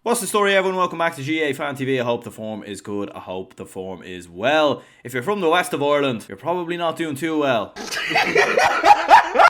What's the story, everyone? Welcome back to GA Fan TV. I hope the form is good. I hope the form is well. If you're from the west of Ireland, you're probably not doing too well.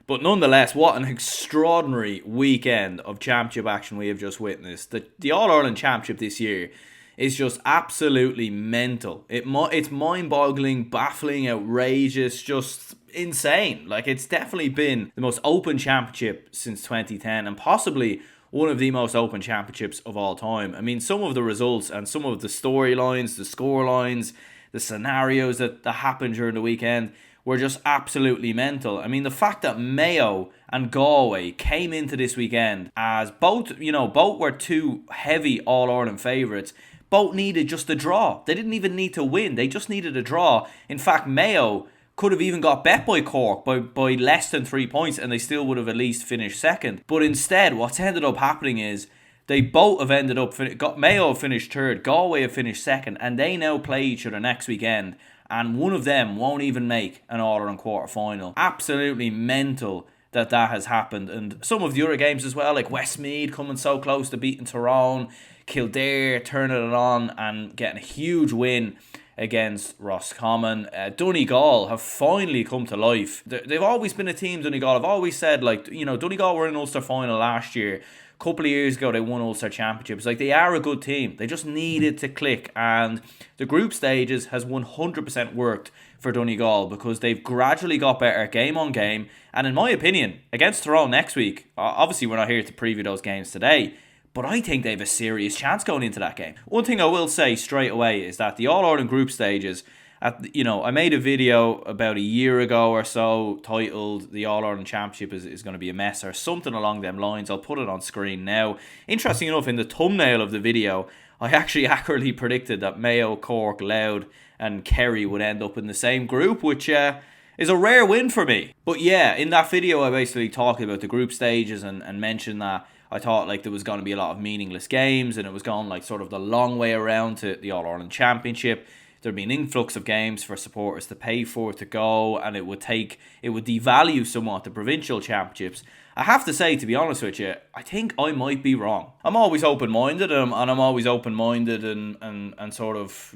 But nonetheless, what an extraordinary weekend of championship action we have just witnessed. The All-Ireland Championship this year is just absolutely mental. It's mind-boggling, baffling, outrageous, just insane. Like, it's definitely been the most open championship since 2010 and possibly one of the most open championships of all time. I mean, some of the results and some of the storylines, the scorelines, the scenarios that happened during the weekend were just absolutely mental. I mean, the fact that Mayo and Galway came into this weekend as both were two heavy All-Ireland favourites. Both needed just a draw. They didn't even need to win. They just needed a draw. In fact, Mayo could have even got bet by Cork by less than 3 points and they still would have at least finished second. But instead, what's ended up happening is they both have ended up... Mayo have finished third, Galway have finished second, and they now play each other next weekend. And one of them won't even make an All-Ireland quarter-final. Absolutely mental that has happened. And some of the other games as well, like Westmeath coming so close to beating Tyrone, Kildare turning it on and getting a huge win against Roscommon. Donegal have finally come to life. They've always been a team, Donegal. I've always said, Donegal were in Ulster final last year. A couple of years ago, they won Ulster Championships. They are a good team. They just needed to click. And the group stages has 100% worked for Donegal because they've gradually got better game on game. And in my opinion, against Tyrone next week, obviously we're not here to preview those games today, but I think they have a serious chance going into that game. One thing I will say straight away is that the All-Ireland group stages, I made a video about a year ago or so titled "The All-Ireland Championship is going to be a mess" or something along them lines. I'll put it on screen now. Interesting enough, in the thumbnail of the video, I actually accurately predicted that Mayo, Cork, Louth and Kerry would end up in the same group, which is a rare win for me. But yeah, in that video I basically talked about the group stages and mentioned that I thought there was going to be a lot of meaningless games and it was going sort of the long way around to the All-Ireland Championship. There'd be an influx of games for supporters to pay for to go, and it would devalue somewhat the provincial championships. I have to say, to be honest with you, I think I might be wrong. I'm always open-minded and I'm always open-minded and sort of,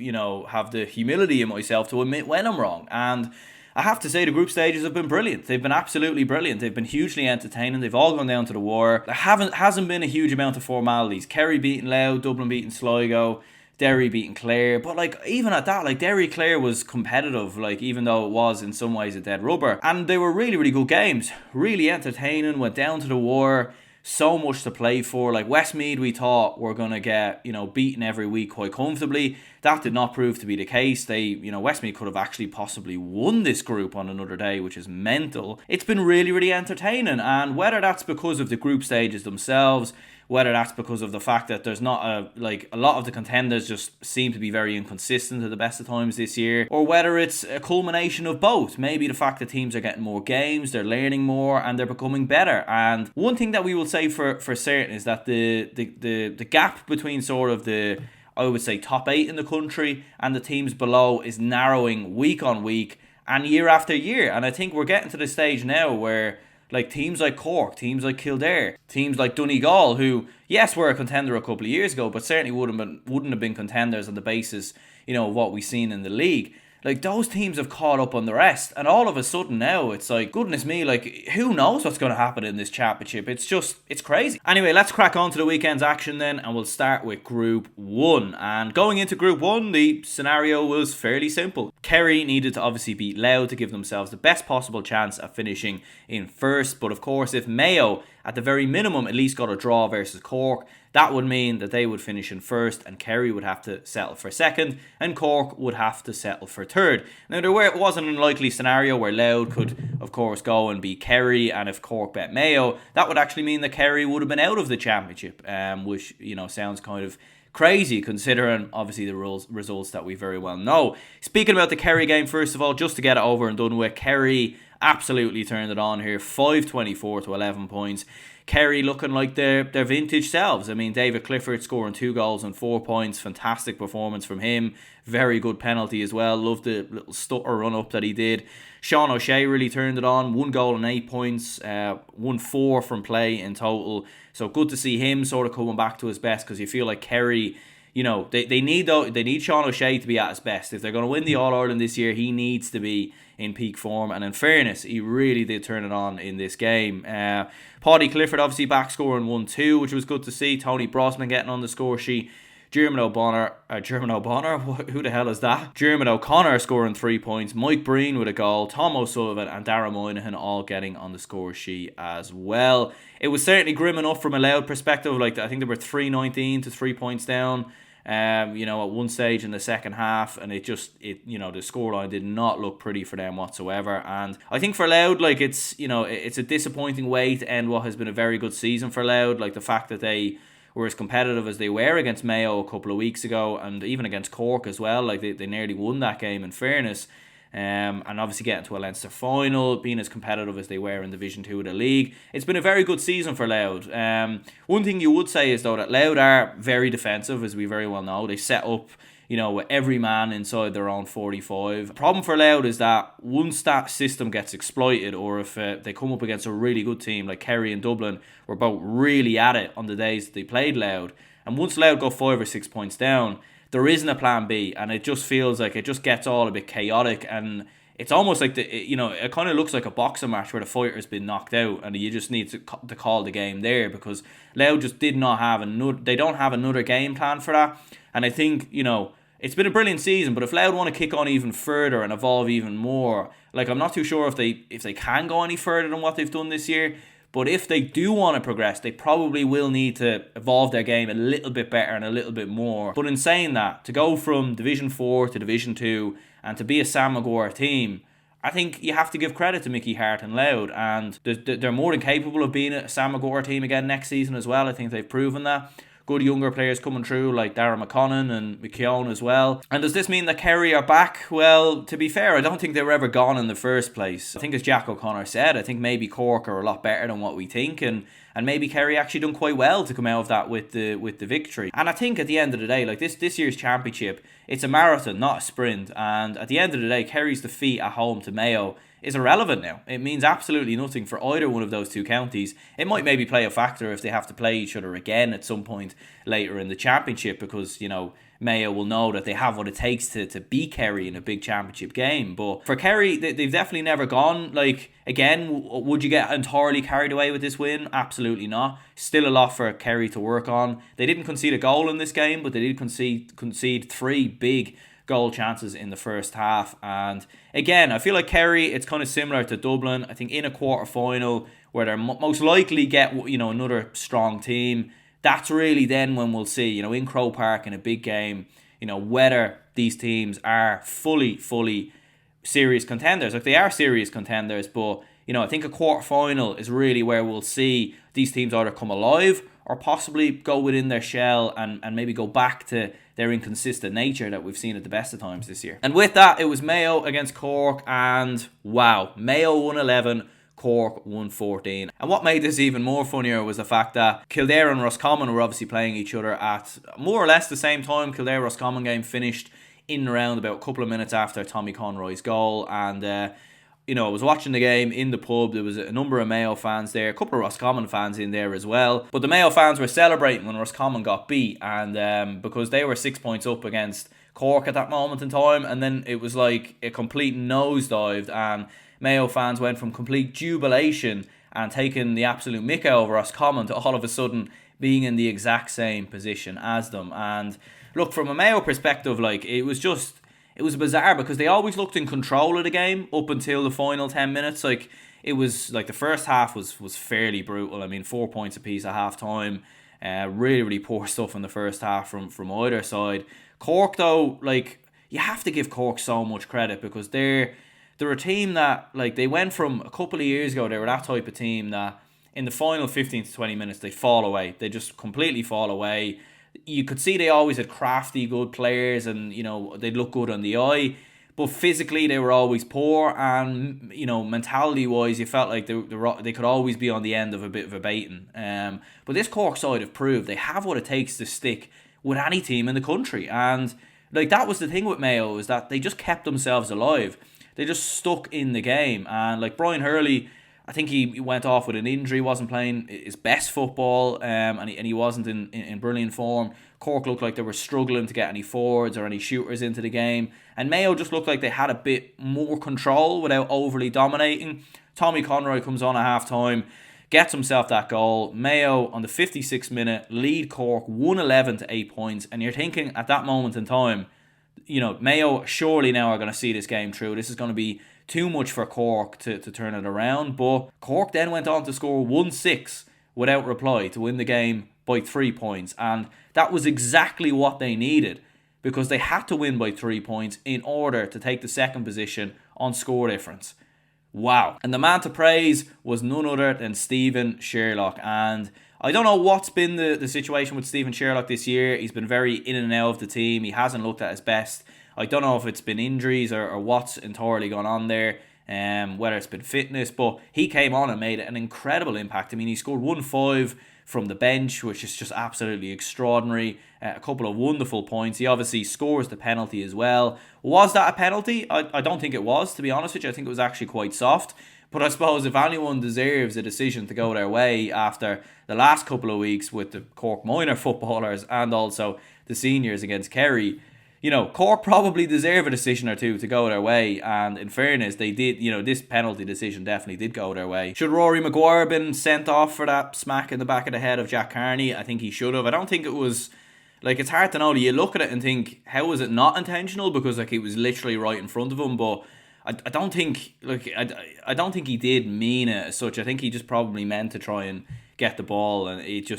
have the humility in myself to admit when I'm wrong. And I have to say the group stages have been brilliant. They've been absolutely brilliant. They've been hugely entertaining. They've all gone down to the wire. There hasn't been a huge amount of formalities. Kerry beating Louth, Dublin beating Sligo, Derry beating Clare. But even at that, Derry Clare was competitive, even though it was in some ways a dead rubber. And they were really, really good games. Really entertaining, went down to the wire. So much to play for. Westmeath, we thought were going to get, beaten every week quite comfortably. That did not prove to be the case. Westmeath could have actually possibly won this group on another day, which is mental. It's been really, really entertaining. And whether that's because of the group stages themselves, whether that's because of the fact that there's not a lot of the contenders just seem to be very inconsistent at the best of times this year, or whether it's a culmination of both. Maybe the fact that teams are getting more games, they're learning more, and they're becoming better. And one thing that we will say for certain is that the gap between sort of I would say top 8 in the country and the teams below is narrowing week on week and year after year. And I think we're getting to the stage now where teams like Cork, teams like Kildare, teams like Donegal, who, yes, were a contender a couple of years ago, but certainly wouldn't have been contenders on the basis, of what we've seen in the league. Those teams have caught up on the rest, and all of a sudden now it's goodness me, who knows what's going to happen in this championship? It's crazy. Anyway, let's crack on to the weekend's action then, and we'll start with Group 1. And going into Group 1, the scenario was fairly simple. Kerry needed to obviously beat Louth to give themselves the best possible chance at finishing in first, but of course if Mayo, at the very minimum, at least got a draw versus Cork, that would mean that they would finish in first and Kerry would have to settle for second and Cork would have to settle for third. Now, it was an unlikely scenario where Louth could, of course, go and beat Kerry, and if Cork bet Mayo, that would actually mean that Kerry would have been out of the championship, which, sounds kind of crazy considering obviously the results that we very well know. Speaking about the Kerry game, first of all, just to get it over and done with, Kerry absolutely turned it on here, 5-24 to 11 points. Kerry looking like their vintage selves. I mean, David Clifford scoring 2 goals and 4 points. Fantastic performance from him. Very good penalty as well. Loved the little stutter run-up that he did. Sean O'Shea really turned it on. 1 goal and 8 points. Won 4 from play in total. So good to see him sort of coming back to his best, because you feel like Kerry, you know, they need Sean O'Shea to be at his best. If they're going to win the All-Ireland this year, he needs to be in peak form. And in fairness, he really did turn it on in this game. Paddy Clifford obviously back scoring 1-2, which was good to see. Tony Brosnan getting on the score sheet. German O'Connor, who the hell is that? German O'Connor scoring 3 points. Mike Breen with a goal. Tom O'Sullivan and Darragh Moynihan all getting on the score sheet as well. It was certainly grim enough from a Louth perspective. Like, I think they were 3-19 to 3 points down. You know, at one stage in the second half, and the scoreline did not look pretty for them whatsoever. And I think for Louth, like, it's a disappointing way to end what has been a very good season for Louth. Like, the fact that they were as competitive as they were against Mayo a couple of weeks ago, and even against Cork as well. Like, they nearly won that game, in fairness. And obviously getting to a Leinster final, being as competitive as they were in Division 2 of the league. It's been a very good season for Louth. One thing you would say is, though, that Louth are very defensive, as we very well know. They set up, with every man inside their own 45. The problem for Louth is that once that system gets exploited, or if they come up against a really good team like Kerry and Dublin, were both really at it on the days that they played Louth, and once Louth go 5 or 6 points down, there isn't a plan B, and it just feels like it just gets all a bit chaotic, and it's almost like it kind of looks like a boxing match where the fighter's been knocked out, and you just need to call the game there, because Louth just did not have they don't have another game plan for that. And I think, it's been a brilliant season, but if Louth want to kick on even further and evolve even more, like, I'm not too sure if they can go any further than what they've done this year. But if they do want to progress, they probably will need to evolve their game a little bit better and a little bit more. But in saying that, to go from Division 4 to Division 2 and to be a Sam Maguire team, I think you have to give credit to Mickey Hart and Louth. And they're more than capable of being a Sam Maguire team again next season as well. I think they've proven that. Good younger players coming through, like Darragh McConnon and McKeown as well. And does this mean that Kerry are back? Well, to be fair, I don't think they were ever gone in the first place. I think, as Jack O'Connor said, I think maybe Cork are a lot better than what we think, and maybe Kerry actually done quite well to come out of that with the victory. And I think at the end of the day, like, this year's championship, it's a marathon, not a sprint. And at the end of the day, Kerry's defeat at home to Mayo is irrelevant now. It means absolutely nothing for either one of those two counties. It might maybe play a factor if they have to play each other again at some point later in the championship, because, Mayo will know that they have what it takes to beat Kerry in a big championship game. But for Kerry, they've definitely never gone, like, again, would you get entirely carried away with this win? Absolutely not. Still a lot for Kerry to work on. They didn't concede a goal in this game, but they did concede 3 big goal chances in the first half. And again, I feel like Kerry, it's kind of similar to Dublin. I think in a quarter final, where they're most likely get another strong team, that's really then when we'll see, in Croke Park in a big game, whether these teams are fully serious contenders. Like, they are serious contenders, but I think a quarter final is really where we'll see these teams either come alive or possibly go within their shell and maybe go back to their inconsistent nature that we've seen at the best of times this year. And with that, it was Mayo against Cork, and wow, Mayo won 11, Cork 1-14. And what made this even more funnier was the fact that Kildare and Roscommon were obviously playing each other at more or less the same time. Kildare-Roscommon game finished in and around about a couple of minutes after Tommy Conroy's goal, and I was watching the game in the pub. There was a number of Mayo fans there, a couple of Roscommon fans in there as well. But the Mayo fans were celebrating when Roscommon got beat, and because they were 6 points up against Cork at that moment in time, and then it was like a complete nosedived, and Mayo fans went from complete jubilation and taking the absolute mick out of Roscommon to all of a sudden being in the exact same position as them. And look, from a Mayo perspective, like, it was bizarre, because they always looked in control of the game up until the final 10 minutes. Like, it was like the first half was fairly brutal. I mean, 4 points apiece at half time. Really poor stuff in the first half from either side. Cork, though, like, you have to give Cork so much credit, because they're a team that, like, they went from a couple of years ago, they were that type of team that in the final 15 to 20 minutes they fall away. They just completely fall away. You could see they always had crafty, good players, and they'd look good on the eye. but physically they were always poor, and mentality wise you felt like they could always be on the end of a bit of a baiting. But this Cork side have proved they have what it takes to stick with any team in the country, and like that was the thing with Mayo, is that they just kept themselves alive. They just stuck in the game, and like Brian Hurley, I think he went off with an injury, wasn't playing his best football, and he wasn't in brilliant form. Cork looked like they were struggling to get any forwards or any shooters into the game, and Mayo just looked like they had a bit more control without overly dominating. Tommy Conroy comes on at half-time, gets himself that goal. Mayo, on the 56th minute, lead Cork 1-11 to 8 points, and you're thinking at that moment in time, Mayo surely now are going to see this game through. This is going to be too much for Cork to turn it around. But Cork then went on to score 1-6 without reply to win the game by 3 points. And that was exactly what they needed, because they had to win by 3 points in order to take the second position on score difference. Wow. And the man to praise was none other than Stephen Sherlock. And I don't know what's been the situation with Stephen Sherlock this year. He's been very in and out of the team. He hasn't looked at his best. I don't know if it's been injuries or what's entirely gone on there, whether it's been fitness, but he came on and made an incredible impact. I mean, he scored 1-5 from the bench, which is just absolutely extraordinary. A couple of wonderful points. He obviously scores the penalty as well. Was that a penalty? I don't think it was, to be honest with you. I think it was actually quite soft. But I suppose if anyone deserves a decision to go their way after the last couple of weeks with the Cork minor footballers and also the seniors against Kerry, Cork probably deserve a decision or two to go their way, and in fairness, they did. This penalty decision definitely did go their way. Should Rory Maguire have been sent off for that smack in the back of the head of Jack Carney? I think he should have. I don't think it was, it's hard to know. You look at it and think, how was it not intentional? Because it was literally right in front of him, but I don't think, I don't think he did mean it as such. I think he just probably meant to try and get the ball, and it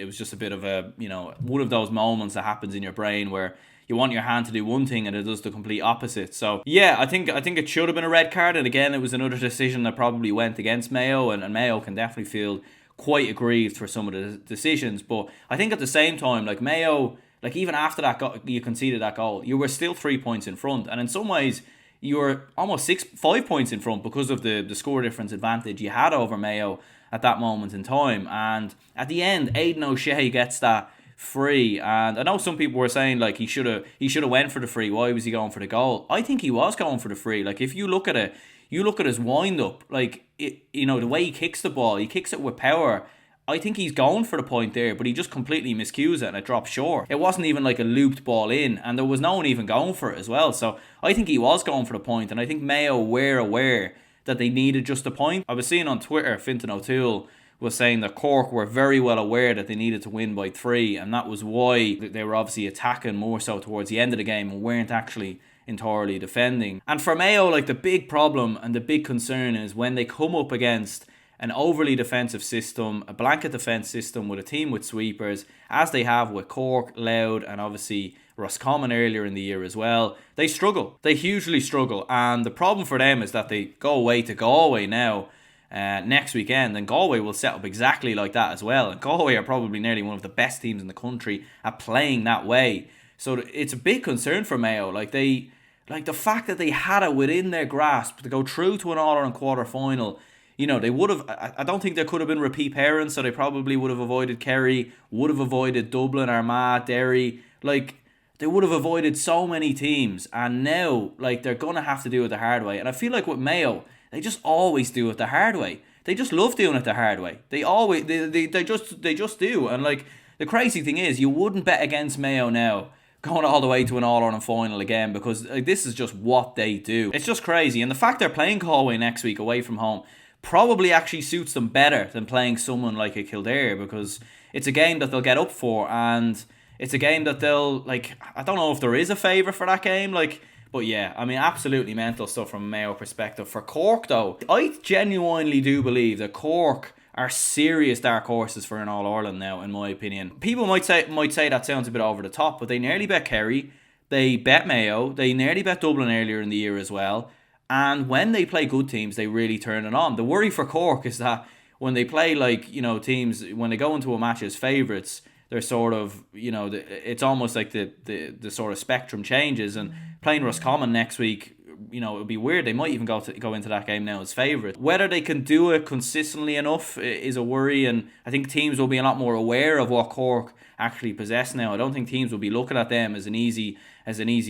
was just a bit of a, one of those moments that happens in your brain where you want your hand to do one thing and it does the complete opposite. So yeah, I think it should have been a red card, and again, it was another decision that probably went against Mayo, and Mayo can definitely feel quite aggrieved for some of the decisions. But I think at the same time, Mayo, even after that you conceded that goal, you were still 3 points in front, and in some ways you were almost 5 points in front because of the score difference advantage you had over Mayo at that moment in time. And at the end, Aidan O'Shea gets that free, and I know some people were saying he should have went for the free. Why was he going for the goal? I think he was going for the free. If you look at it, you look at his wind up, the way he kicks the ball, he kicks it with power. I think he's going for the point there, but he just completely miscues it and it drops short. It wasn't even like a looped ball in, and there was no one even going for it as well. So I think he was going for the point, and I think Mayo were aware that they needed just a point. I was seeing on Twitter, Fintan O'Toole was saying that Cork were very well aware that they needed to win by 3, and that was why they were obviously attacking more so towards the end of the game and weren't actually entirely defending. And for Mayo, the big problem and the big concern is when they come up against an overly defensive system, a blanket defence system with a team with sweepers, as they have with Cork, Louth, and obviously Roscommon earlier in the year as well. They struggle. They hugely struggle, and the problem for them is that they go away to Galway now next weekend, and Galway will set up exactly like that as well. And Galway are probably nearly one of the best teams in the country at playing that way. So it's a big concern for Mayo. The fact that they had it within their grasp to go through to an All-Ireland quarter-final. They would have, I don't think there could have been repeat parents, so they probably would have avoided Kerry, would have avoided Dublin, Armagh, Derry. They would have avoided so many teams, and now, they're going to have to do it the hard way. And I feel like with Mayo, they just always do it the hard way. They just love doing it the hard way. They just do. And the crazy thing is, you wouldn't bet against Mayo now going all the way to an All-Ireland final again, because this is just what they do. It's just crazy. And the fact they're playing Galway next week away from home probably actually suits them better than playing someone like a Kildare, because it's a game that they'll get up for, and it's a game that they'll, I don't know if there is a favourite for that game, but yeah, I mean, absolutely mental stuff from a Mayo perspective. For Cork though, I genuinely do believe that Cork are serious dark horses for an All-Ireland now, in my opinion. People might say that sounds a bit over the top, but they nearly bet Kerry, they bet Mayo, they nearly bet Dublin earlier in the year as well. And when they play good teams, they really turn it on. The worry for Cork is that when they play teams, when they go into a match as favourites, they're sort of, it's almost like the sort of spectrum changes. And playing Roscommon next week, it would be weird. They might even go into that game now as favourites. Whether they can do it consistently enough is a worry, and I think teams will be a lot more aware of what Cork actually possess now. I don't think teams will be looking at them as an easy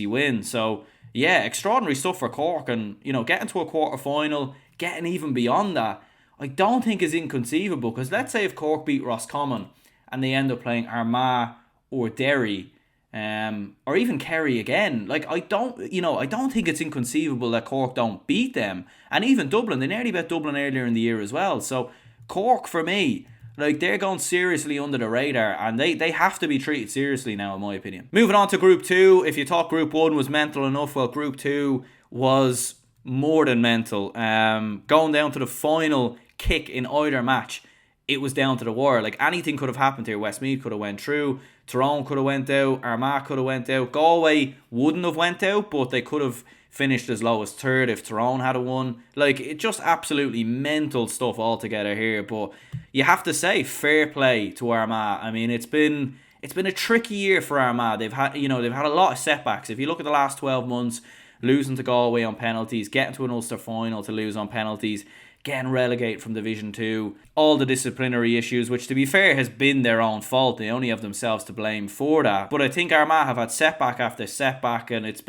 win. So yeah, extraordinary stuff for Cork, and getting to a quarter final, getting even beyond that, I don't think is inconceivable. Because let's say if Cork beat Roscommon and they end up playing Armagh or Derry, or even Kerry again, I don't think it's inconceivable that Cork don't beat them. And even Dublin, they nearly bet Dublin earlier in the year as well. So Cork, for me, they're going seriously under the radar, and they have to be treated seriously now, in my opinion. Moving on to Group 2, if you thought Group 1 was mental enough, well, Group 2 was more than mental. Going down to the final kick in either match, it was down to the wire. Anything could have happened here. Westmeath could have went through, Tyrone could have went out, Armagh could have went out, Galway wouldn't have went out, but they could have finished as low as third if Tyrone had won. It just absolutely mental stuff altogether here. But you have to say, fair play to Armagh. I mean, it's been a tricky year for Armagh. They've had a lot of setbacks. If you look at the last 12 months, losing to Galway on penalties, getting to an Ulster final to lose on penalties, getting relegated from Division 2, all the disciplinary issues, which to be fair has been their own fault. They only have themselves to blame for that. But I think Armagh have had setback after setback, and it's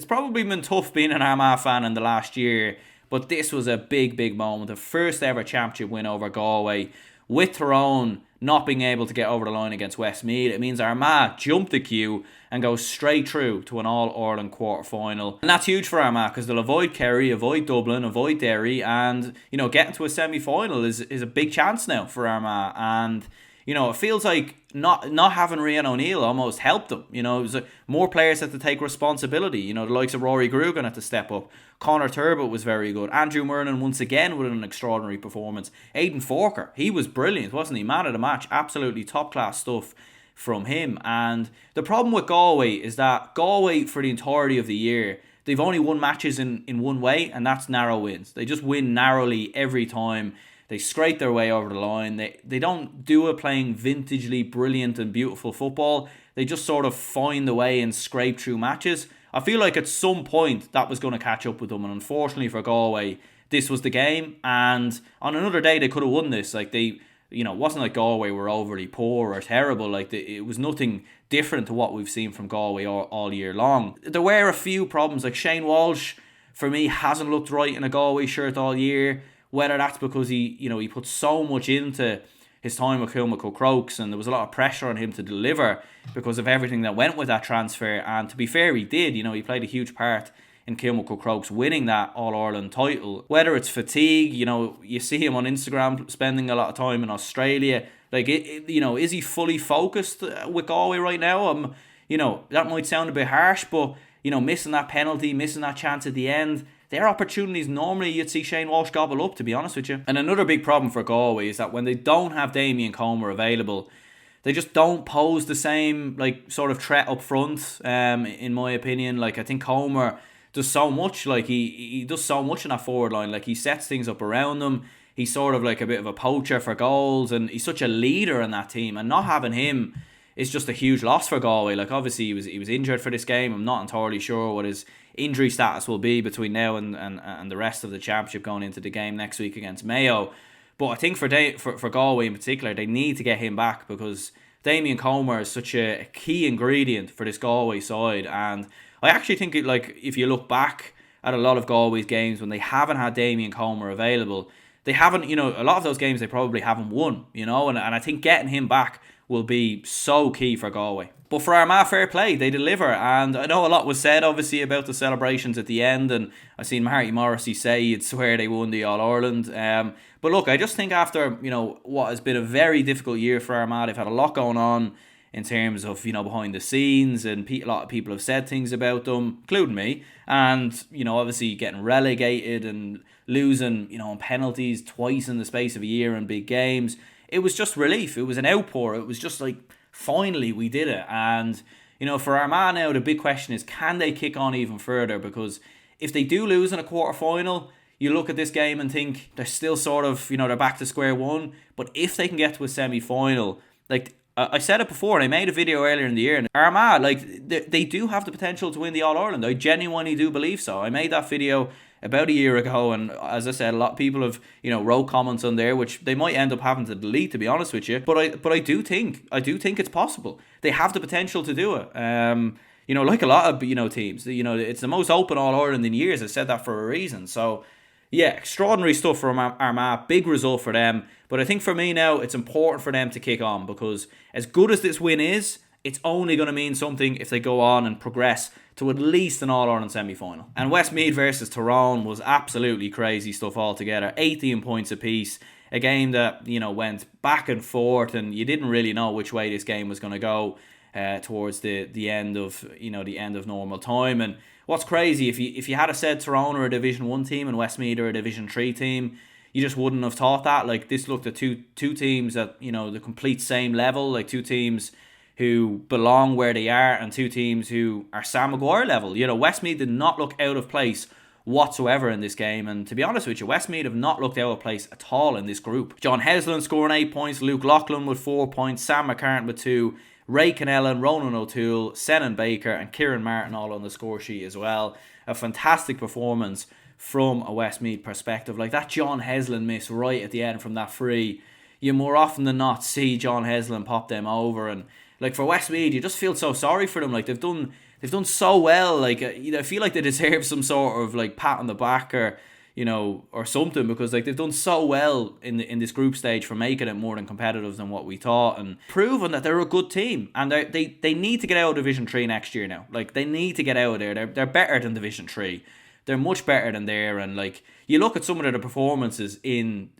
probably been tough being an Armagh fan in the last year. But this was a big moment. The first ever championship win over Galway, with Tyrone not being able to get over the line against Westmeath. It means Armagh jumped the queue and go straight through to an All-Ireland quarter-final. And that's huge for Armagh, because they'll avoid Kerry, avoid Dublin, avoid Derry, and getting to a semi-final is a big chance now for Armagh. And it feels like not having Rian O'Neill almost helped them. It was more players had to take responsibility. The likes of Rory Grugan had to step up. Conor Turbitt was very good. Andrew Murnan once again with an extraordinary performance. Aidan Forker, he was brilliant, wasn't he? Man of the match, absolutely top class stuff from him. And the problem with Galway is that Galway, for the entirety of the year, they've only won matches in one way, and that's narrow wins. They just win narrowly every time. They scrape their way over the line. They don't do it playing vintagely brilliant and beautiful football. They just sort of find the way and scrape through matches. I feel like at some point that was going to catch up with them, and unfortunately for Galway, this was the game. And on another day, they could have won this. It wasn't like Galway were overly poor or terrible. It was nothing different to what we've seen from Galway all year long. There were a few problems. Shane Walsh, for me, hasn't looked right in a Galway shirt all year. Whether that's because he put so much into his time with Kilmacud Crokes, and there was a lot of pressure on him to deliver because of everything that went with that transfer. And to be fair, he did. He played a huge part in Kilmacud Crokes winning that All-Ireland title. Whether it's fatigue, you see him on Instagram spending a lot of time in Australia. Is he fully focused with Galway right now? That might sound a bit harsh, but missing that penalty, missing that chance at the end, their opportunities normally you'd see Shane Walsh gobble up, to be honest with you. And another big problem for Galway is that when they don't have Damien Comer available, they just don't pose the same sort of threat up front, in my opinion. I think Comer does so much. He does so much in that forward line. He sets things up around them. He's sort of a bit of a poacher for goals, and he's such a leader in that team. And not having him is just a huge loss for Galway. Obviously he was injured for this game. I'm not entirely sure what his injury status will be between now and the rest of the championship going into the game next week against Mayo. But I think for Galway in particular, they need to get him back, because Damien Comer is such a key ingredient for this Galway side. And I actually think if you look back at a lot of Galway's games when they haven't had Damien Comer available, they haven't, a lot of those games they probably haven't won, and I think getting him back will be so key for Galway. But for Armagh, fair play, they deliver. And I know a lot was said, obviously, about the celebrations at the end, and I've seen Marty Morrissey say he'd swear they won the All-Ireland. But look, I just think after, what has been a very difficult year for Armagh, they've had a lot going on in terms of, behind the scenes, and a lot of people have said things about them, including me. And, obviously getting relegated and losing, on penalties twice in the space of a year in big games. It was just relief. It was an outpour. It was just finally we did it. And, for Armagh now, the big question is, can they kick on even further? Because if they do lose in a quarter-final, you look at this game and think they're still sort of, they're back to square one. But if they can get to a semi-final, I said it before, and I made a video earlier in the year, and Armagh, like, they do have the potential to win the All-Ireland. I genuinely do believe so. I made that video about a year ago, and as I said, a lot of people have, wrote comments on there, which they might end up having to delete, to be honest with you. But I do think it's possible. They have the potential to do it. Like a lot of teams, it's the most open All-Ireland in years. I said that for a reason. So yeah, extraordinary stuff from Armagh. Big result for them. But I think for me now, it's important for them to kick on, because as good as this win is, it's only going to mean something if they go on and progress to at least an All-Ireland semi-final. And Westmeath versus Tyrone was absolutely crazy stuff altogether. 18 points apiece. A game that, went back and forth, and you didn't really know which way this game was going to go towards the end of normal time. And what's crazy, if you had said Tyrone are a Division 1 team and Westmeath are a Division 3 team, you just wouldn't have thought that. Like, this looked at two teams at, the complete same level, like two teams who belong where they are, and two teams who are Sam Maguire level. Westmeath did not look out of place whatsoever in this game, and to be honest with you, Westmeath have not looked out of place at all in this group. John Heslin scoring 8 points, Luke Loughlin with 4 points, Sam McCartan with 2, Ray Canellan, Ronan O'Toole, Senan Baker and Kieran Martin all on the score sheet as well. A fantastic performance from a Westmeath perspective. Like, that John Heslin miss right at the end from that free, you more often than not see John Heslin pop them over. And like, for Westmeath, you just feel so sorry for them. Like, they've done so well. Like, I feel like they deserve some sort of like pat on the back or something, because like they've done so well in this group stage for making it more than competitive than what we thought, and proven that they're a good team, and they need to get out of Division 3 next year now. Like, they need to get out of there. They're better than Division 3. They're much better than there. And like, you look at some of the performances in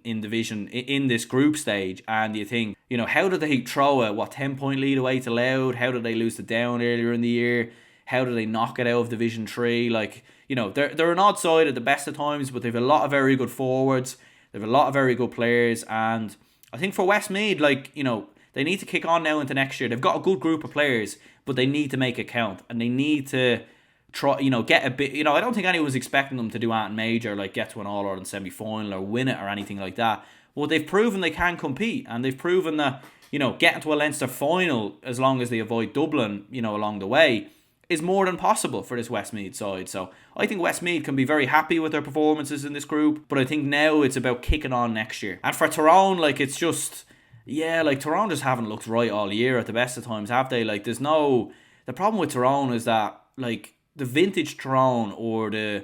division in this group stage, and you think, how did they throw a 10-point lead away to Louth? How did they lose to Down earlier in the year? How did they knock it out of Division 3? Like, they're an odd side at the best of times, but they've a lot of very good forwards. They've a lot of very good players, and I think for Westmeath, like, they need to kick on now into next year. They've got a good group of players, but they need to make it count, and they need to try, get a bit. I don't think anyone was expecting them to do anything major, like get to an All-Ireland semi-final or win it or anything like that. Well, they've proven they can compete, and they've proven that, getting to a Leinster final, as long as they avoid Dublin, along the way, is more than possible for this Westmeath side. So I think Westmeath can be very happy with their performances in this group, but I think now it's about kicking on next year. And for Tyrone, like, it's just, Tyrone just haven't looked right all year at the best of times, have they? Like, the problem with Tyrone is that, like, the vintage Tyrone, or the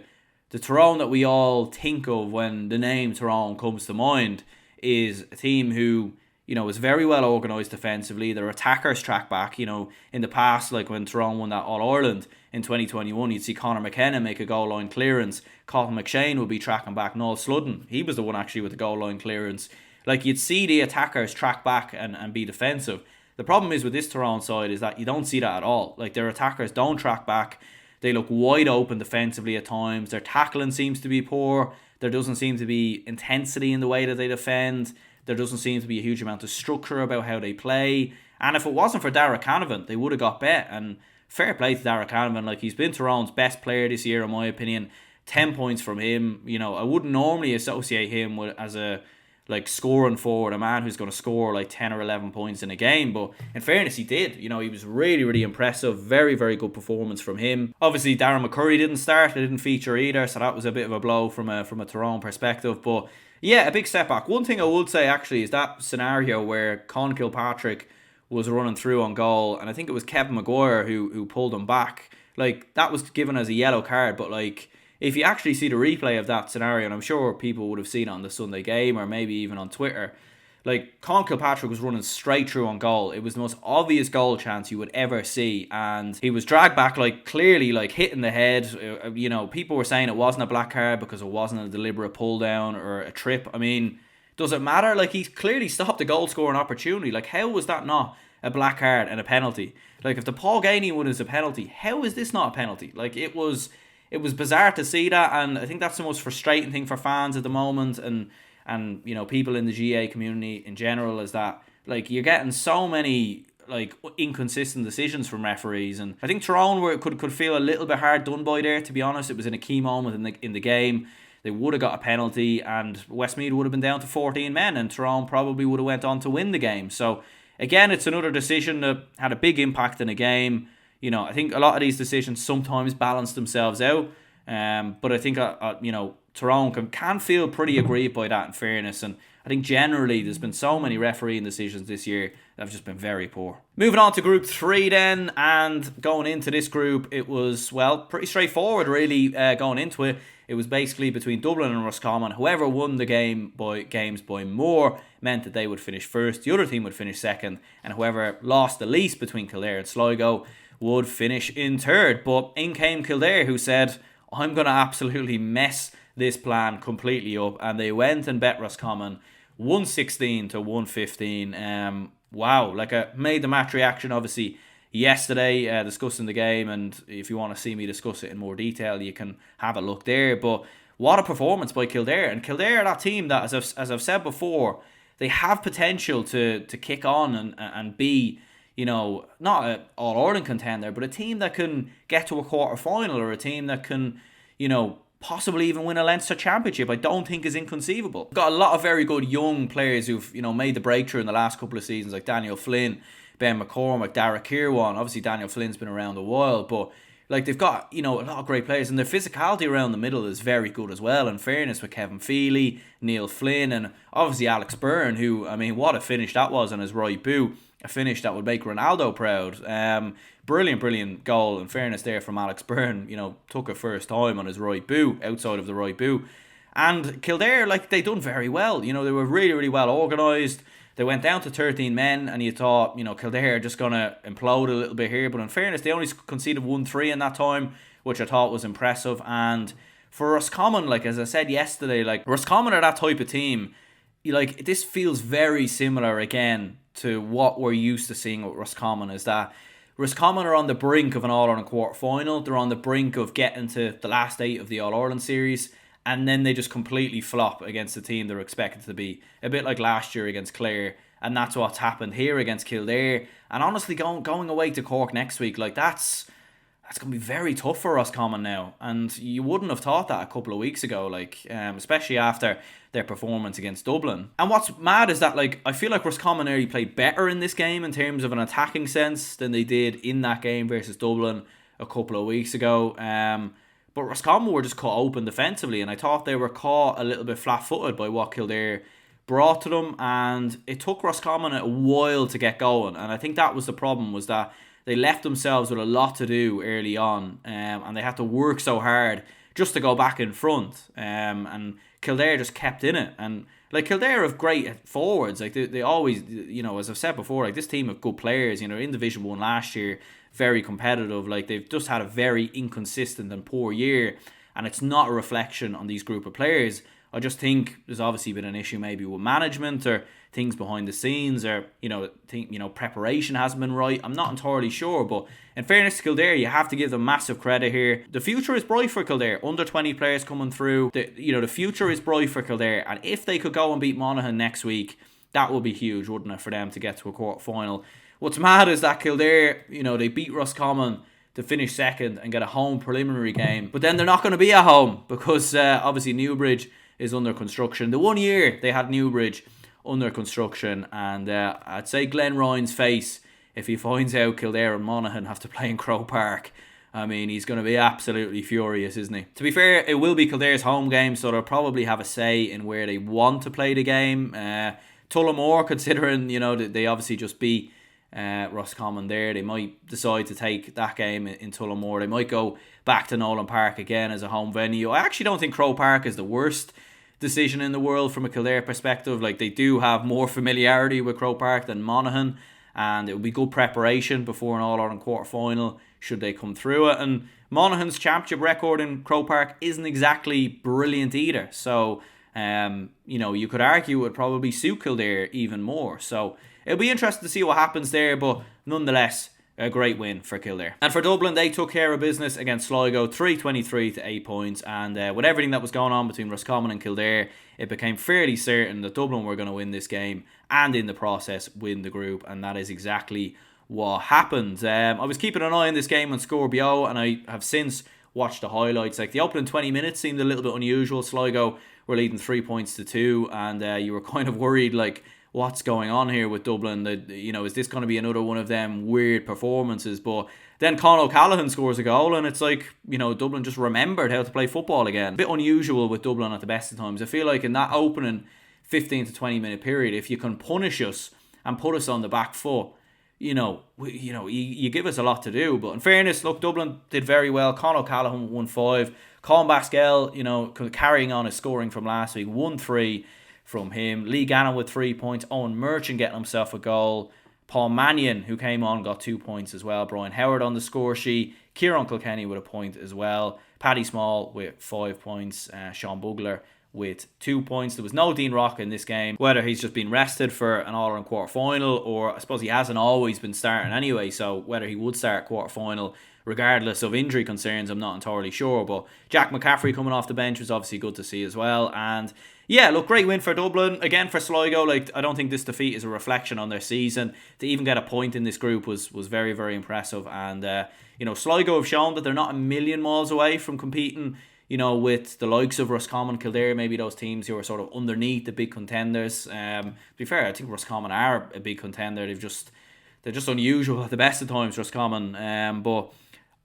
Tyrone that we all think of when the name Tyrone comes to mind, is a team who, is very well organised defensively. Their attackers track back. In the past, like when Tyrone won that All-Ireland in 2021, you'd see Conor McKenna make a goal line clearance. Colin McShane would be tracking back. Noel Sludden, he was the one actually with the goal line clearance. Like, you'd see the attackers track back and be defensive. The problem is with this Tyrone side is that you don't see that at all. Like, their attackers don't track back. They look wide open defensively at times. Their tackling seems to be poor. There doesn't seem to be intensity in the way that they defend. There doesn't seem to be a huge amount of structure about how they play. And if it wasn't for Dara Canavan, they would have got bet. And fair play to Dara Canavan. Like, he's been Tyrone's best player this year, in my opinion. 10 points from him. I wouldn't normally associate him as a scoring forward, a man who's going to score like 10 or 11 points in a game, but in fairness, he did. He was really, really impressive. Very, very good performance from him. Obviously, Darren McCurry didn't start. He didn't feature either, so that was a bit of a blow from a Tyrone perspective. But yeah, a big setback. One thing I would say actually is that scenario where Con Kilpatrick was running through on goal, and I think it was Kevin Maguire who pulled him back. Like, that was given as a yellow card, but like, if you actually see the replay of that scenario, and I'm sure people would have seen it on the Sunday game or maybe even on Twitter, like, Con Kilpatrick was running straight through on goal. It was the most obvious goal chance you would ever see, and he was dragged back, like, clearly, like, hitting the head. People were saying it wasn't a black card because it wasn't a deliberate pull down or a trip. I mean, does it matter? Like, he clearly stopped the goal scoring opportunity. Like, how was that not a black card and a penalty? Like, if the Paul Gainey one is a penalty, how is this not a penalty? Like, it was bizarre to see that, and I think that's the most frustrating thing for fans at the moment, and people in the GA community in general, is that, like, you're getting so many, like, inconsistent decisions from referees. And I think Tyrone could feel a little bit hard done by there, to be honest. It was in a key moment in the game. They would have got a penalty, and Westmeath would have been down to 14 men, and Tyrone probably would have went on to win the game. So again, it's another decision that had a big impact in a game. I think a lot of these decisions sometimes balance themselves out. But I think, Tyrone can feel pretty aggrieved by that, in fairness. And I think generally there's been so many refereeing decisions this year that have just been very poor. Moving on to Group 3 then, and going into this group, it was, pretty straightforward really going into it. It was basically between Dublin and Roscommon. Whoever won the games by more meant that they would finish first. The other team would finish second. And whoever lost the least between Kildare and Sligo would finish in third. But in came Kildare, who said, I'm going to absolutely mess this plan completely up. And they went and bet Roscommon 116 to 115. Wow, I made the match reaction obviously yesterday, discussing the game, and if you want to see me discuss it in more detail, you can have a look there. But what a performance by Kildare. And Kildare are that team that, as I've said before, they have potential to kick on and be, not an All-Ireland contender, but a team that can get to a quarter-final, or a team that can, possibly even win a Leinster Championship. I don't think is inconceivable. Got a lot of very good young players who've, made the breakthrough in the last couple of seasons, like Daniel Flynn, Ben McCormack, Dara Kirwan. Obviously, Daniel Flynn's been around a while, but they've got, a lot of great players, and their physicality around the middle is very good as well, in fairness, with Kevin Feely, Neil Flynn, and obviously Alex Byrne, who, what a finish that was on his right boot. A finish that would make Ronaldo proud. Brilliant goal, in fairness there from Alex Byrne. Took it first time on his right boot, outside of the right boot. And Kildare, they done very well. They were really, really well organised. They went down to 13 men, and you thought, Kildare are just going to implode a little bit here. But in fairness, they only conceded 1-3 in that time, which I thought was impressive. And for Roscommon, as I said yesterday, Roscommon are that type of team. This feels very similar again to what we're used to seeing with Roscommon, is that Roscommon are on the brink of an All-Ireland quarter-final. They're on the brink of getting to the last 8 of the All-Ireland series, and then they just completely flop against the team they're expected to be. A bit like last year against Clare, and that's what's happened here against Kildare. And honestly, going away to Cork next week, that's going to be very tough for Roscommon now. And you wouldn't have thought that a couple of weeks ago, especially after their performance against Dublin. And what's mad is that, I feel like Roscommon nearly played better in this game in terms of an attacking sense than they did in that game versus Dublin a couple of weeks ago. But Roscommon were just caught open defensively, and I thought they were caught a little bit flat-footed by what Kildare brought to them, and it took Roscommon a while to get going. And I think that was the problem, was that they left themselves with a lot to do early on, and they had to work so hard just to go back in front. And Kildare just kept in it. And Kildare have great forwards. They always, as I've said before, this team have good players. In Division 1 last year, very competitive. They've just had a very inconsistent and poor year, and it's not a reflection on these group of players. I just think there's obviously been an issue maybe with management, or things behind the scenes, or preparation hasn't been right. I'm not entirely sure, but in fairness to Kildare, you have to give them massive credit here. The future is bright for Kildare. Under 20 players coming through. The future is bright for Kildare, and if they could go and beat Monaghan next week, that would be huge, wouldn't it, for them to get to a quarter final. What's mad is that Kildare, they beat Roscommon to finish second and get a home preliminary game, but then they're not going to be at home because obviously Newbridge is under construction. The 1 year they had Newbridge under construction, and I'd say Glenn Ryan's face if he finds out Kildare and Monaghan have to play in Croke Park. He's going to be absolutely furious, isn't he? To be fair, it will be Kildare's home game, so they'll probably have a say in where they want to play the game. Tullamore, considering they obviously just beat Roscommon there, they might decide to take that game in Tullamore. They might go back to Nolan Park again as a home venue. I actually don't think Croke Park is the worst decision in the world from a Kildare perspective. They do have more familiarity with Croke Park than Monaghan, and it will be good preparation before an All-Ireland quarter-final should they come through it. And Monaghan's championship record in Croke Park isn't exactly brilliant either, so you could argue it would probably suit Kildare even more. So it'll be interesting to see what happens there, but nonetheless, a great win for Kildare. And for Dublin, they took care of business against Sligo, 3-23 to 8 points. And with everything that was going on between Roscommon and Kildare, it became fairly certain that Dublin were going to win this game and in the process win the group. And that is exactly what happened. I was keeping an eye on this game on Scorpio, and I have since watched the highlights. The opening 20 minutes seemed a little bit unusual. Sligo were leading 3 points to 2, and you were kind of worried, what's going on here with Dublin? Is this going to be another one of them weird performances? But then Con O'Callaghan scores a goal, and it's like, Dublin just remembered how to play football again. A bit unusual with Dublin at the best of times. I feel like in that opening 15 to 20 minute period, if you can punish us and put us on the back foot, you give us a lot to do. But in fairness, look, Dublin did very well. Con O'Callaghan won 5. Colin Baskell, carrying on his scoring from last week, 1-3 from him. Lee Gannon with 3 points. Owen Merchant getting himself a goal. Paul Mannion, who came on, got 2 points as well. Brian Howard on the score sheet. Kieran Kilkenny with a point as well. Paddy Small with 5 points. Sean Bugler with 2 points. There was no Dean Rock in this game. Whether he's just been rested for an All-Ireland quarter-final, or I suppose he hasn't always been starting anyway, so whether he would start quarter-final regardless of injury concerns, I'm not entirely sure. But Jack McCaffrey coming off the bench was obviously good to see as well. And yeah, look, great win for Dublin. Again, for Sligo, I don't think this defeat is a reflection on their season. To even get a point in this group was very, very impressive. And, Sligo have shown that they're not a million miles away from competing, with the likes of Roscommon, Kildare, maybe those teams who are sort of underneath the big contenders. To be fair, I think Roscommon are a big contender. They're just unusual at the best of times, Roscommon. But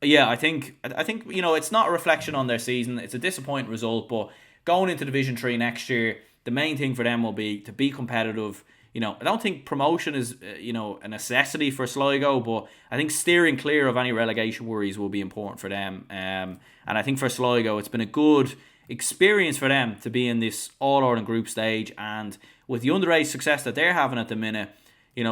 yeah, I think it's not a reflection on their season. It's a disappointing result, but going into Division 3 next year, the main thing for them will be to be competitive. I don't think promotion is a necessity for Sligo, but I think steering clear of any relegation worries will be important for them. And I think for Sligo, it's been a good experience for them to be in this All-Ireland group stage, and with the underage success that they're having at the minute,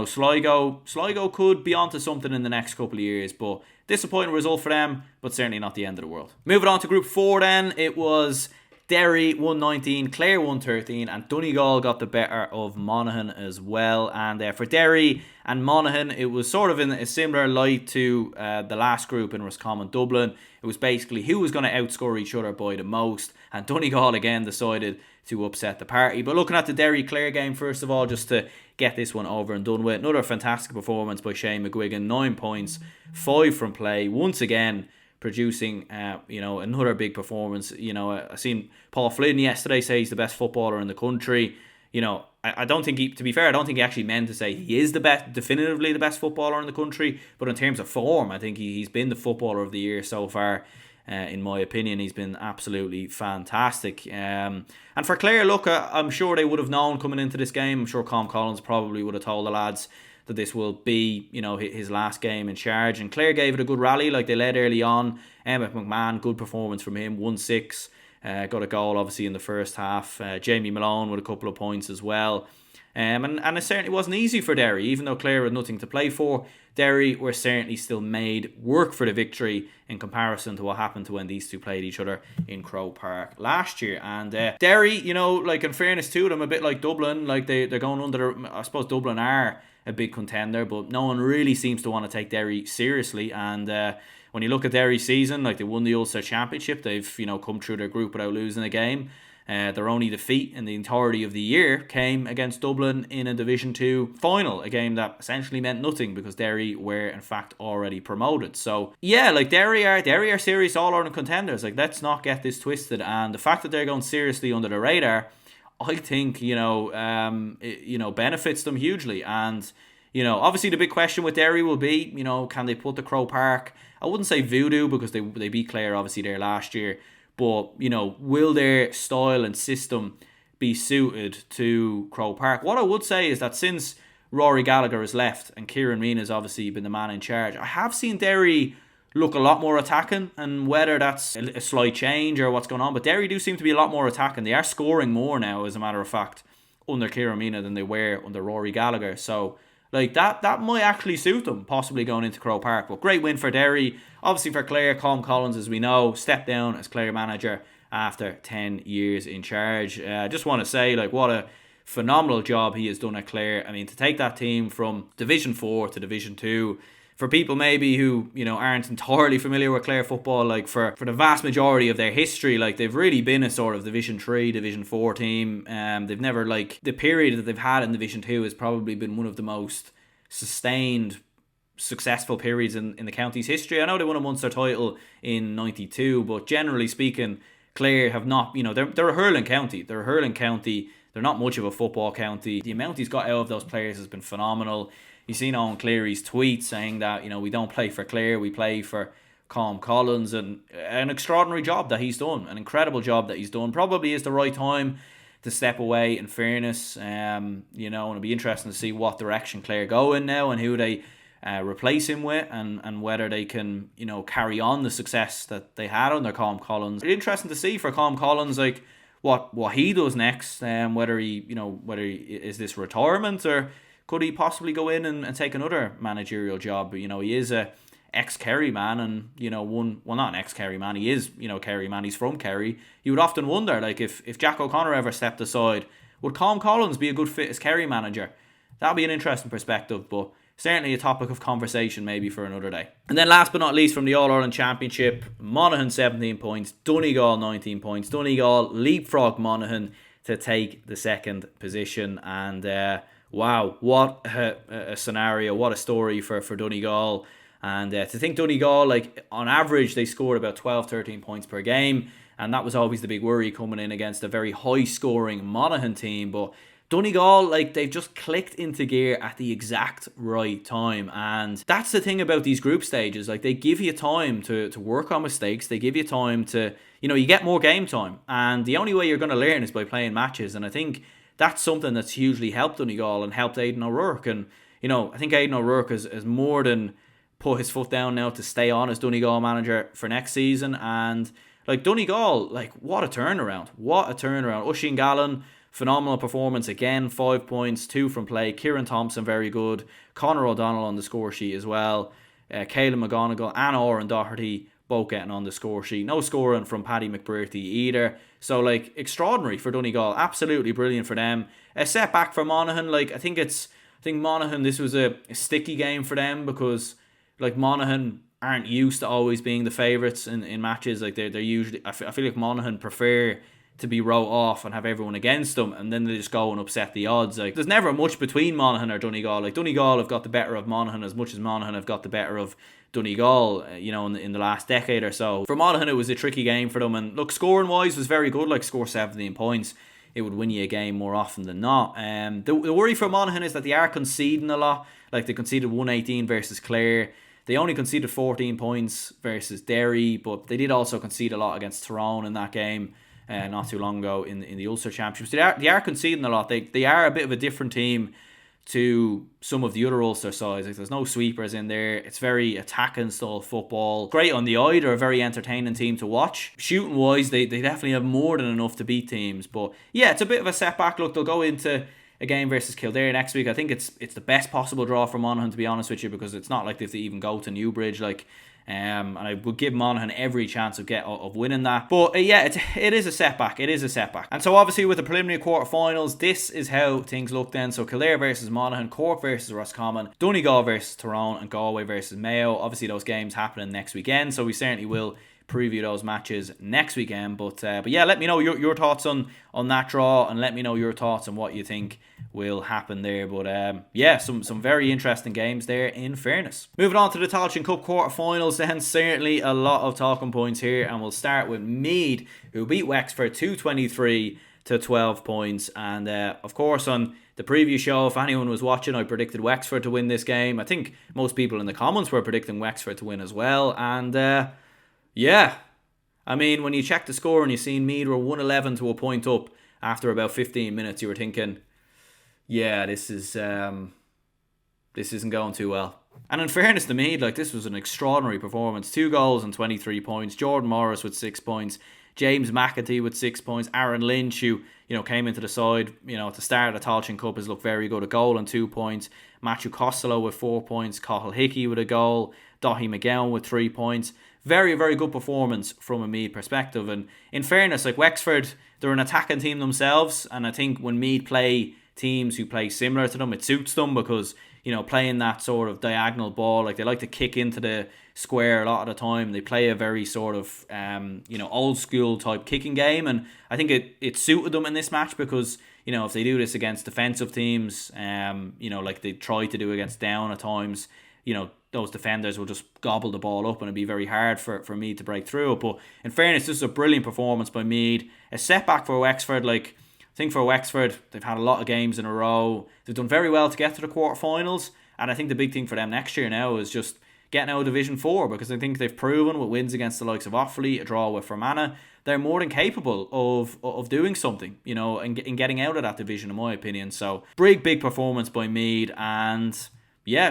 Sligo could be onto something in the next couple of years. But disappointing result for them, but certainly not the end of the world. Moving on to Group 4 then, it was Derry 119, Clare 113, and Donegal got the better of Monaghan as well. And for Derry and Monaghan, it was sort of in a similar light to the last group in Roscommon Dublin. It was basically who was going to outscore each other by the most, and Donegal again decided to upset the party. But looking at the Derry-Clare game, first of all, just to get this one over and done with, another fantastic performance by Shane McGuigan, 9 points, 5 from play, once again producing another big performance. I seen Paul Flynn yesterday say he's the best footballer in the country. I don't think to be fair, I don't think he actually meant to say he is definitively the best footballer in the country, but in terms of form, I think he's been the footballer of the year so far. In my opinion, he's been absolutely fantastic. And for Clare, look, I'm sure they would have known coming into this game. I'm sure Com Collins probably would have told the lads that this will be, his last game in charge. And Clare gave it a good rally, they led early on. Emmett McMahon, good performance from him, 1-6. Got a goal, obviously, in the first half. Jamie Malone with a couple of points as well. And it certainly wasn't easy for Derry. Even though Clare had nothing to play for, Derry were certainly still made work for the victory in comparison to what happened to when these two played each other in Croke Park last year. And Derry, in fairness to them, a bit like Dublin, they're going under, I suppose Dublin are a big contender, but no one really seems to want to take Derry seriously. And when you look at Derry's season, they won the Ulster Championship, they've come through their group without losing a game. Their only defeat in the entirety of the year came against Dublin in a Division 2 final, a game that essentially meant nothing because Derry were in fact already promoted. So yeah, Derry are serious All-Ireland contenders. Let's not get this twisted. And the fact that they're going seriously under the radar, I think benefits them hugely. And obviously the big question with Derry will be, can they put the Croke Park, I wouldn't say voodoo because they beat Clare obviously there last year, but will their style and system be suited to Croke Park? What I would say is that since Rory Gallagher has left and Kieran Mean has obviously been the man in charge, I have seen Derry look a lot more attacking, and whether that's a slight change or what's going on, but Derry do seem to be a lot more attacking. They are scoring more now, as a matter of fact, under Kieran Mean than they were under Rory Gallagher. So that might actually suit them, possibly going into Croke Park. But great win for Derry. Obviously for Clare, Com Collins, as we know, stepped down as Clare manager after 10 years in charge. I just want to say, what a phenomenal job he has done at Clare. I mean, to take that team from Division 4 to Division 2, for people maybe who aren't entirely familiar with Clare football, for the vast majority of their history, they've really been a sort of Division 3, Division 4 team. They've never the period that they've had in Division 2 has probably been one of the most sustained, successful periods in the county's history. I know they won a Munster title in 92, but generally speaking, Clare have not, they're a hurling county. They're a hurling county They're not much of a football county. The amount he's got out of those players has been phenomenal. You've seen Owen Cleary's tweet saying that, we don't play for Clare, we play for Colm Collins, and an extraordinary job that he's done, an incredible job that he's done. Probably is the right time to step away, in fairness. And it'll be interesting to see what direction Clare go in now and who they replace him with, and whether they can, carry on the success that they had under Colm Collins. It's interesting to see for Colm Collins, like what he does next, whether he is this retirement, or could he possibly go in and take another managerial job. He is a ex-Kerry man, and not an ex-Kerry man, he is Kerry man, he's from Kerry. You would often wonder, like, if Jack O'Connor ever stepped aside, would Colm Collins be a good fit as Kerry manager? That'd be an interesting perspective, but certainly a topic of conversation maybe for another day. And then last but not least, from the All-Ireland Championship, Monaghan 17 points, Donegal 19 points. Donegal leapfrog Monaghan to take the second position, and wow, what a scenario, what a story for Donegal. And to think Donegal, like, on average, they scored about 12-13 points per game, and that was always the big worry coming in against a very high-scoring Monaghan team. But Donegal, like, they've just clicked into gear at the exact right time, and that's the thing about these group stages. Like, they give you time to work on mistakes, they give you time to, you get more game time, and the only way you're going to learn is by playing matches. And I think that's something that's hugely helped Donegal and helped Aidan O'Rourke. And, I think Aidan O'Rourke has more than put his foot down now to stay on as Donegal manager for next season. And, like, Donegal, like, what a turnaround. Oisin Gallen, phenomenal performance again, 5 points, 2 from play. Kieran Thompson, very good. Conor O'Donnell on the score sheet as well. Caelan McGonigal and Oran Doherty both getting on the score sheet. No scoring from Paddy McBurty either. So, like, extraordinary for Donegal. Absolutely brilliant for them. A setback for Monaghan. Like, I think Monaghan, this was a sticky game for them, because, like, Monaghan aren't used to always being the favourites in matches. Like, they're usually, I feel like Monaghan prefer to be wrote off and have everyone against them, and then they just go and upset the odds. Like, there's never much between Monaghan or Donegal. Like, Donegal have got the better of Monaghan as much as Monaghan have got the better of Donegal, in the last decade or so. For Monaghan, it was a tricky game for them, and look, scoring wise was very good. Like, score 17 points, it would win you a game more often than not. The worry for Monaghan is that they are conceding a lot. Like, they conceded 118 versus Clare. They only conceded 14 points versus Derry, but they did also concede a lot against Tyrone in that game not too long ago in the Ulster Championships. They are conceding a lot. They are a bit of a different team to some of the other Ulster sides. Like, there's no sweepers in there. It's very attacking style football. Great on the eye. They're a very entertaining team to watch. Shooting wise, they definitely have more than enough to beat teams. But yeah, it's a bit of a setback. Look, they'll go into a game versus Kildare next week. I think it's the best possible draw for Monaghan, to be honest with you, because it's not like they have to even go to Newbridge. Like, and I would give Monaghan every chance of winning that. But yeah, it is a setback. It is a setback. And so obviously with the preliminary quarterfinals, this is how things look then. So Kildare versus Monaghan, Cork versus Roscommon, Donegal versus Tyrone, and Galway versus Mayo. Obviously those games happening next weekend, so we certainly will preview those matches next weekend. But yeah, let me know your thoughts on that draw, and let me know your thoughts on what you think will happen there. But yeah, some very interesting games there, in fairness. Moving on to the Tailteann Cup quarterfinals then, certainly a lot of talking points here, and we'll start with Meath, who beat Wexford 223 to 12 points. And of course, on the previous show, if anyone was watching, I predicted Wexford to win this game. I think most people in the comments were predicting Wexford to win as well. And yeah, I mean, when you check the score and you seen Meath were 111 to a point up after about 15 minutes, you were thinking, yeah, this isn't going too well. And in fairness to Meath, like, this was an extraordinary performance. 2 goals and 23 points. Jordan Morris with 6 points. James McAtee with 6 points. Aaron Lynch, who, came into the side, at the start of the Tailteann Cup, has looked very good. A goal and 2 points. Matthew Costello with 4 points. Cathal Hickey with a goal. Daithí McGowan with 3 points. Very, very good performance from a Meath perspective. And in fairness, like, Wexford, they're an attacking team themselves. And I think when Meath play teams who play similar to them, it suits them, because, playing that sort of diagonal ball, like, they like to kick into the square a lot of the time. They play a very sort of, old school type kicking game. And I think it suited them in this match, because, if they do this against defensive teams, like they try to do against Down at times, those defenders will just gobble the ball up, and it'd be very hard for Meath to break through it. But in fairness, this is a brilliant performance by Meath. A setback for Wexford. Like, I think for Wexford, they've had a lot of games in a row. They've done very well to get to the quarterfinals. And I think the big thing for them next year now is just getting out of Division 4, because I think they've proven with wins against the likes of Offaly, a draw with Fermanagh, they're more than capable of doing something, and getting out of that division, in my opinion. So, big performance by Meath. And yeah,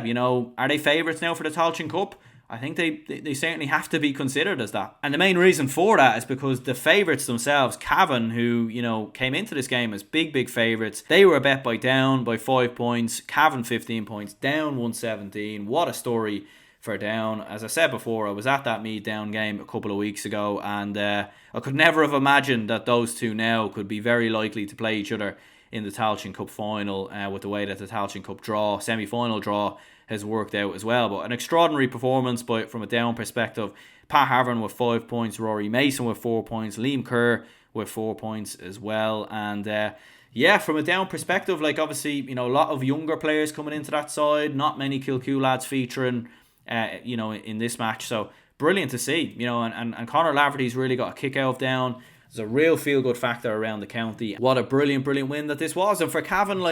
are they favourites now for the Tailteann Cup? I think they certainly have to be considered as that. And the main reason for that is because the favourites themselves, Cavan, who, came into this game as big favourites, they were bet down by 5 points. Cavan 15 points, down 117. What a story for Down. As I said before, I was at that Meath Down game a couple of weeks ago, and I could never have imagined that those two now could be very likely to play each other in the Tailteann Cup final, with the way that the Tailteann Cup semi-final draw has worked out as well. But an extraordinary performance from a Down perspective. Pat Havern with 5 points, Rory Mason with 4 points, Liam Kerr with 4 points as well. And from a Down perspective, obviously, a lot of younger players coming into that side, not many Kilcoo lads featuring in this match. So brilliant to see, and Conor Laverty's really got a kick out of Down. There's a real feel-good factor around the county. What a brilliant win that this was. And for Cavan,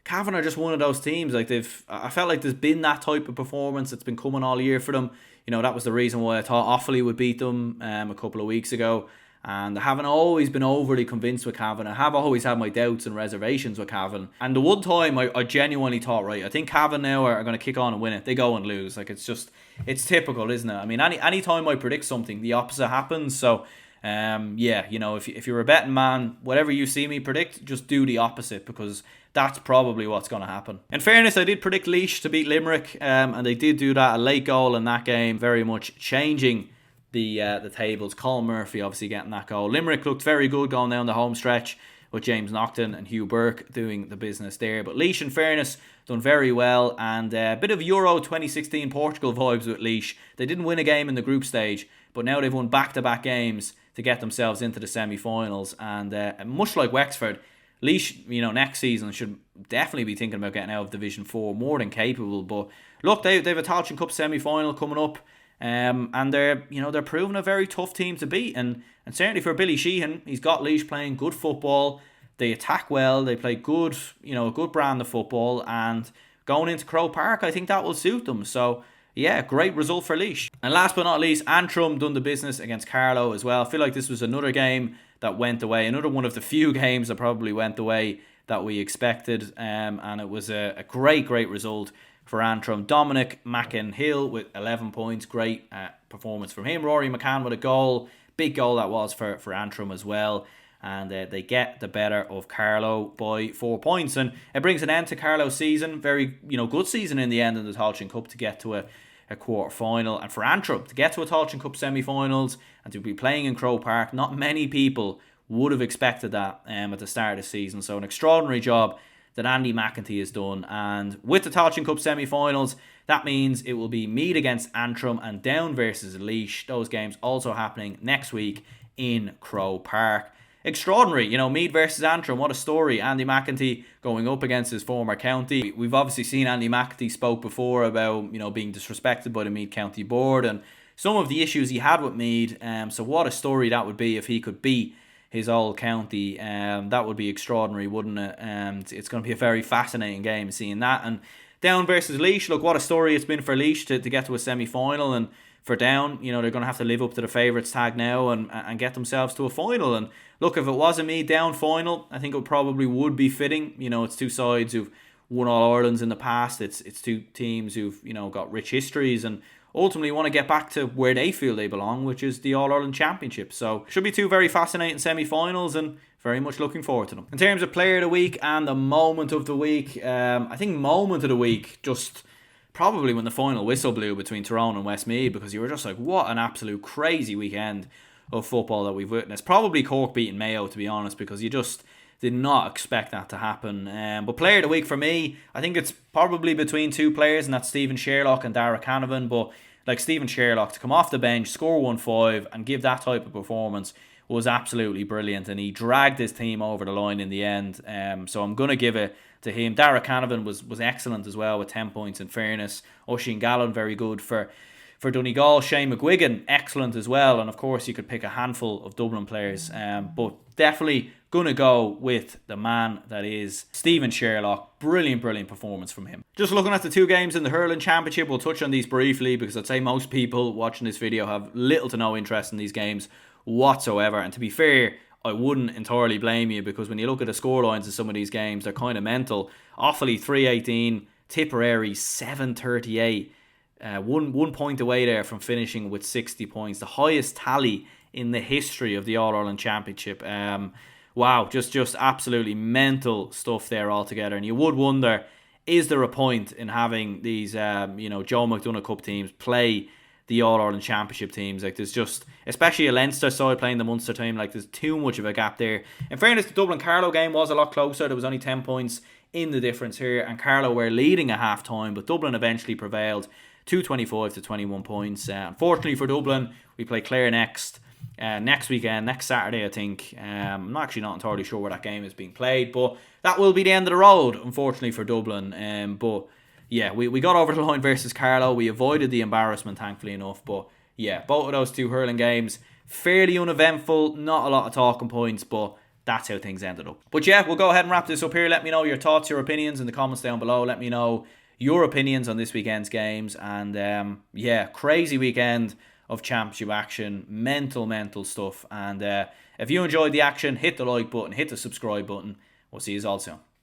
Cavan are just one of those teams. I felt like there's been that type of performance that's been coming all year for them. That was the reason why I thought Offaly would beat them a couple of weeks ago. And I haven't always been overly convinced with Cavan. I have always had my doubts and reservations with Cavan. And the one time I genuinely thought, right, I think Cavan now are going to kick on and win it. They go and lose. It's typical, isn't it? I mean, any time I predict something, the opposite happens. So, if you're a betting man, whatever you see me predict, just do the opposite, because that's probably what's going to happen. In fairness, I did predict Laois to beat Limerick, and they did do that. A late goal in that game, very much changing the tables. Colin Murphy obviously getting that goal. Limerick looked very good going down the home stretch with James Naughton and Hugh Burke doing the business there. But Laois, in fairness, done very well, and a bit of Euro 2016 Portugal vibes with Laois. They didn't win a game in the group stage, but now they've won back-to-back games to get themselves into the semi-finals. And much like Wexford, Laois, next season should definitely be thinking about getting out of Division 4, more than capable. But look, they've a Tailteann Cup semi-final coming up. And they're proving a very tough team to beat, and certainly for Billy Sheehan, he's got Laois playing good football. They attack well, they play good, a good brand of football, and going into Croke Park, I think that will suit them. So yeah, great result for Laois. And last but not least, Antrim done the business against Carlow as well. I feel like this was another game that went the way, another one of the few games that probably went the way that we expected, and it was a great result for Antrim. Dominic Mackin-Hill with 11 points. Great performance from him. Rory McCann with a goal. Big goal that was for Antrim as well. And they get the better of Carlow by 4 points. And it brings an end to Carlow's season. Very, good season in the end in the Tailteann Cup to get to a quarter-final. And for Antrim to get to a Tailteann Cup semi-finals and to be playing in Croke Park, not many people would have expected that at the start of the season. So an extraordinary job that Andy McEntee has done. And with the Tailteann Cup semi-finals, that means it will be Meath against Antrim and Down versus Laois. Those games also happening next week in Croke Park. Extraordinary, Meath versus Antrim, what a story. Andy McEntee going up against his former county. We've obviously seen Andy McEntee spoke before about, being disrespected by the Meath County Board and some of the issues he had with Meath. So what a story that would be if he could beat his old county. That would be extraordinary, wouldn't it? It's going to be a very fascinating game seeing that. And Down versus Laois, look, what a story it's been for Laois to get to a semi-final, and for Down, they're going to have to live up to the favourites tag now and get themselves to a final. And look, if it was a Meath Down final, I think it probably would be fitting. It's two sides who've won All Irelands in the past. It's two teams who've got rich histories and ultimately want to get back to where they feel they belong, which is the All-Ireland Championship. So should be two very fascinating semi-finals, and very much looking forward to them. In terms of player of the week and the moment of the week, I think moment of the week, just probably when the final whistle blew between Tyrone and Westmeath, because you were just like, what an absolute crazy weekend of football that we've witnessed. Probably Cork beating Mayo, to be honest, because you just did not expect that to happen. But player of the week for me, I think it's probably between two players, and that's Stephen Sherlock and Dara Canavan. But like Stephen Sherlock, to come off the bench, score 1-5 and give that type of performance was absolutely brilliant, and he dragged his team over the line in the end. So I'm going to give it to him. Dara Canavan was excellent as well with 10 points in fairness. Oisin Gallen very good for For Donegal, Shane McGuigan, excellent as well. And of course, you could pick a handful of Dublin players. But definitely going to go with the man that is Stephen Sherlock. Brilliant performance from him. Just looking at the 2 games in the Hurling Championship, we'll touch on these briefly because I'd say most people watching this video have little to no interest in these games whatsoever. And to be fair, I wouldn't entirely blame you, because when you look at the scorelines of some of these games, they're kind of mental. Offaly 3-18, Tipperary 7-38. 1 point away there from finishing with 60 points. The highest tally in the history of the All-Ireland Championship. Wow, just absolutely mental stuff there altogether. And you would wonder, is there a point in having these Joe McDonagh Cup teams play the All-Ireland Championship teams? Like, there's just, especially a Leinster side playing the Munster team, like, there's too much of a gap there. In fairness, the Dublin-Carlow game was a lot closer. There was only 10 points in the difference here, and Carlow were leading at half-time, but Dublin eventually prevailed 225 to 21 points. Unfortunately for Dublin, we play Clare next weekend, next Saturday, I think. I'm actually not entirely sure where that game is being played, but that will be the end of the road, unfortunately, for Dublin. But yeah, we got over the line versus Carlow. We avoided the embarrassment, thankfully enough. But yeah, both of those 2 hurling games, fairly uneventful, not a lot of talking points, but that's how things ended up. But yeah, we'll go ahead and wrap this up here. Let me know your thoughts, your opinions in the comments down below. Let me know your opinions on this weekend's games. And yeah, crazy weekend of championship action, mental stuff. And if you enjoyed the action, hit the like button, hit the subscribe button. We'll see you all soon.